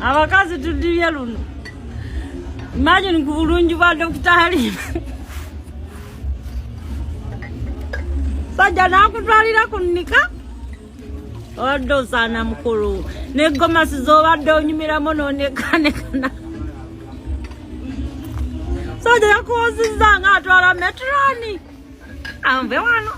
Abakazi tudibye luno. Imagine ku bulungi bwa Dr Halima. Sajja nakutwalira kunika. Odo sana mukulu. Negoma sizobadde onyumiramo nonekana. Sajja yakuwozizza nga atwala metroni. Ambe wano.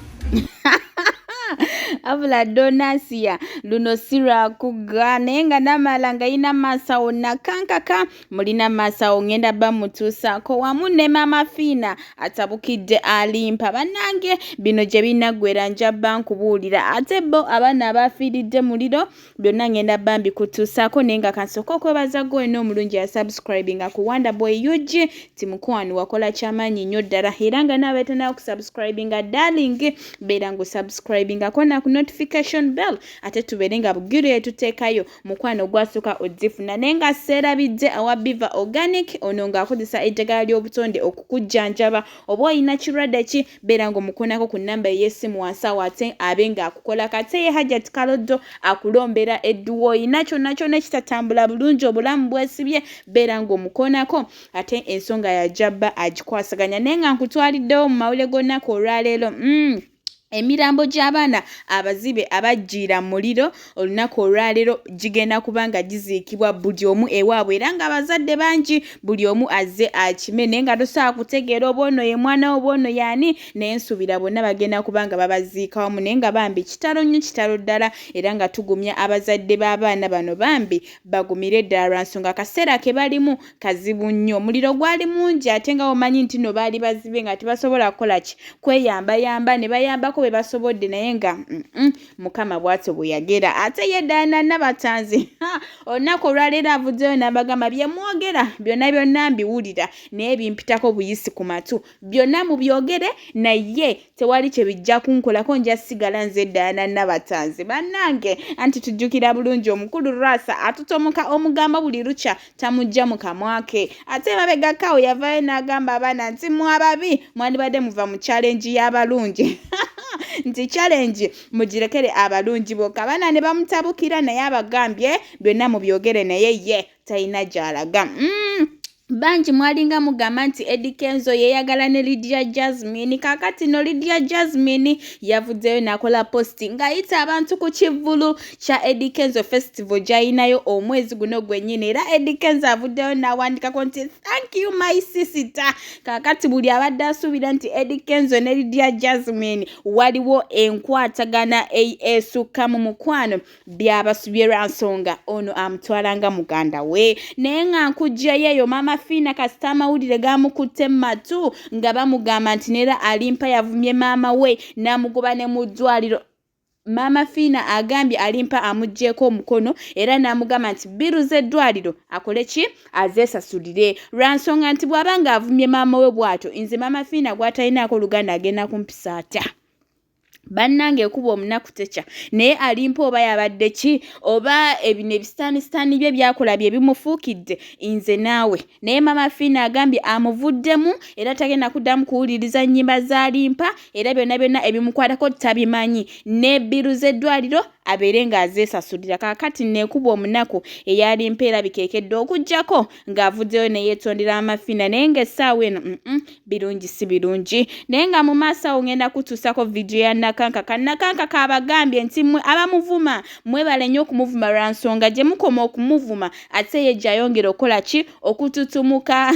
Abula donasiya luno sira kuga nenga namala nga ina masawo nakankaka mulina masawo ngenda bamutuusako wamu ne mama Fina atabukidde alimpa banange bino gye binagwera njabba nkubuulira ate bo abaana abafiiridde muliro byonna ngenda bambi kutuusako nenga kansoko okwebaza gwe n'omulungi ya subscribinga ku Wanda Boy UG timukwani wakola kyamaanyi nnyo ddala era nga nawe tena okusubscribinga darling beera ngu subscribinga kona ku notification bell ate tuberenga bugiro yetuteekayo mukwano gwasuka ozifuna nenga serabidde awa Biva Organic ono nga akozesa eddagala ly'obutonde okukujjanjaba oba olina kirwadde ki beera nga omukonako ku nnamba ey'essimu wansawo ate abenga akukola kate ye Hajat Kaloddo akulombera edduwo olina kyonna kyonna ekitatambula bulungi obulamu bwesibye beera nga omukonako ate ensonga ya jabba agikwasaganya nenga nkutwaliddewo mu mawule g'onnaku olwaleero Emirambo gy'abaana abazibe abajjira muliro olunaku olwaleero gigenda kubanga giziikibwa buli omu ewaabwe era nga abazadde bangi buli omu azze akime naye nga tosobola kutegeera oba ono ye mwana oba ono yaani naye nsuubira bonna bagenda kubanga babaziika wamu naye nga bambi kitalo nnyo kitalo ddala era nga tugumya abazadde b'abaana bano bambi bagumire ddala lwa nsonga akaseera ke balimu kazibu nnyo omuliro gwali mungi ate nga omanyi nti no baali bazibe nga tebasobola kukola ki kweyambayamba ne bayambako bwe basobodde naye nga mukama bw'atyo bwe yagera ate ye ddala Nabatanzi olunaku olwaleero avuddeyo n'abagamba bye mwogera byonna mbiwulira naye bimpitako buyisi ku matu byonna mubyogere naye tewali kye bijja kunkolako nja sigala nze ddala Nabatanzi bannange anti tujjukira bulungi omukulu Rwasa atutomoka omugambo buli lukya tamujja mu kamwa ke ate mabegakawo yavayo n'agamba abaana nti mwababi mwandibadde muva mu challenge y'abalungi nti challenge mugirekere abalungi bokka abaana ne bamutabukira naye abagambye byonna mubyogere naye ye talina gy'alaga banji mwalinga mugamba nti Eddie Kenzo yeyagala ne Lydia Jasmine kakati no Lydia Jasmine yavuddeyo nakola posti ng'ayita abantu ku kivulu kya Eddie Kenzo festival gy'ayinayo omwezi guno gwennyini era Eddie Kenzo avuddeyo n'awandikako nti thank you my sister kakati buli abadde asuubira nti Eddie Kenzo ne Lydia Jasmine waliwo enkwatagana esukka mu mukwano byabasubye lwa nsonga ono amutwala nga muganda we naye nga nkujjayo mama Fina kasita amawulire gamukutte matu nga bamugamba nti neera alimpa yavumye maama we n'amugoba ne mu ddwaliro mama Fina agambye alimpa amugjeeko omukono era n'amugamba nti biru z'eddwaliro akole ki azeesasulire lwa nsonga nti bw'aba nga avumye maama we bw'atyo nze mama Fina gw'atalinaako luganda agenda kumpisa atya bannange ekuba omunaku techa naye alimpa oba yabadde ki oba ebino ebisitanisitaani bye byakola bye bimufuukidde nze naawe naye mama Fina agambye amuvuddemu era tagenda kuddamu kuwuliriza nnyimba z'alimpa era byonna ebimukwatako tabimanyi n'ebbiru z'eddwaliro abeere ng'azeesasulira kaakati neekuba omunaku eyalimpa era bikeekedde okuggyako ng'avuddeyo ne yeetondera mama Fina naye ng'essaawa eno birungi si birungi naye nga mu maaso awo ngenda kutuusako vidiyo ya Nakankaka abagambye nti mmwe abamuvuma mwebale nnyo okumuvuma lwa nsonga gye mukoma okumuvuma ate ye gy'ayongera okukola ki okututumuka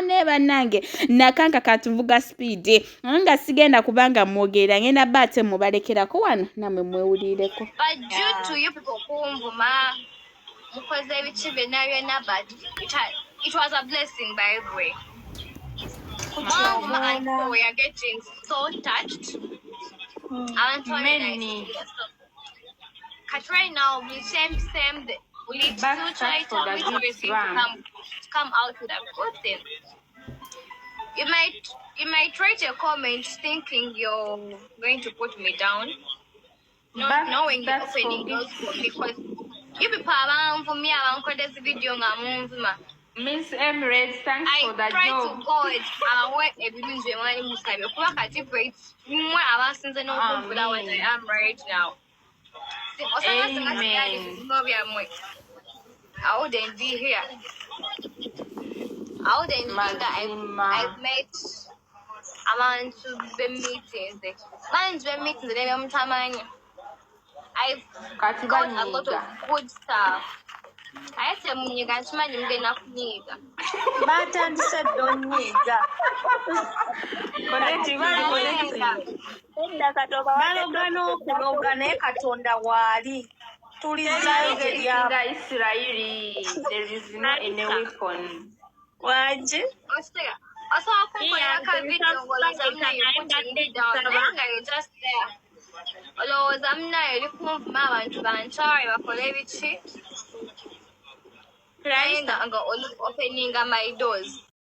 ne bannange Nakankaka atuvuga speed nga sigenda kubanga mwogerera ngenda bate mubalekerako wano namwe mwewulirireko bajjutu yo kumvuma mukoze ebikibe byonna but it was a blessing by the way Mom and we are getting so touched. Many. Because right now we same we need to try to come out with a good thing. You might write a comment thinking you're going to put me down, not knowing you're opening those because you people around for me around this video Miss Emirates, thanks for that job. I try to go it ebirungi emwani musabe kuba kati great mwe abasinze n'okumpula what I am right now. I wouldn't be here. I wouldn't think that I've met a man to be meetings. I've got a lot of good stuff. I said, Munyiga, nchimanyi mgenda kunyiga. Batandise donyiga. Balogana okuloga naye Katonda waali. Tulizaayo singa Isirayiri, there is no any weapon. Waje? Osobola kunkolera video ng'olowooza munaye nga you're just there. Olowooza munaye oli kumuvuma abantu bankyawale bakole ebiki. Naye nga oli openinga my doors.